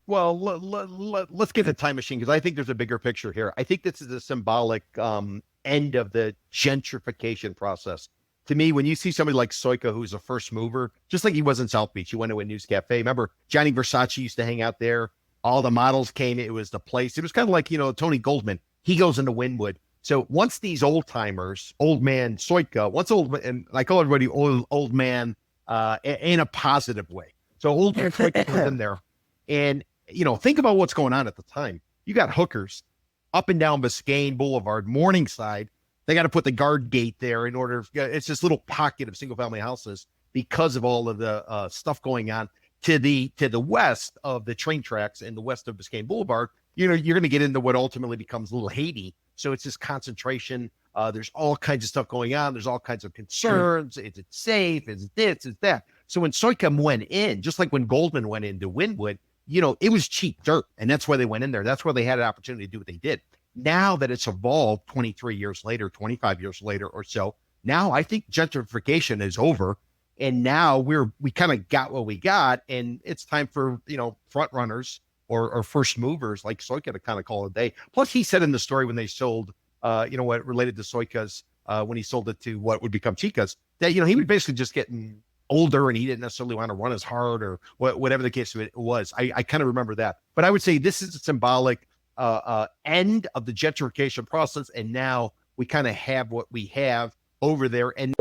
Well, let's get the time machine because I think there's a bigger picture here. I think this is a symbolic end of the gentrification process. To me, when you see somebody like Soika, who's a first mover, just like he was in South Beach, he went to a news cafe. Remember, Johnny Versace used to hang out there. All the models came. It was the place. It was kind of like, Tony Goldman. He goes into Wynwood. So once these old timers, old man Soika, once old, and I call everybody old man in a positive way. So old man Soika was in there. And think about what's going on at the time. You got hookers up and down Biscayne Boulevard, Morningside. They got to put the guard gate there in order. It's this little pocket of single family houses because of all of the stuff going on to the west of the train tracks and the west of Biscayne Boulevard. You're going to get into what ultimately becomes Little Haiti. So it's this concentration. There's all kinds of stuff going on. There's all kinds of concerns. Is it safe? Is it this? Is that? So when Soika went in, just like when Goldman went into Wynwood, it was cheap dirt, and that's why they went in there. That's why they had an opportunity to do what they did. Now that it's evolved 23 years later, 25 years later or so, now I think gentrification is over, and now we kind of got what we got, and it's time for, front runners or first movers like Soika to kind of call it a day. Plus, he said in the story when they sold, what related to Soika's, when he sold it to what would become Chica's, that, he was basically just getting older and he didn't necessarily want to run as hard or whatever the case it was. I kind of remember that. But I would say this is a symbolic end of the gentrification process. And now we kind of have what we have over there. And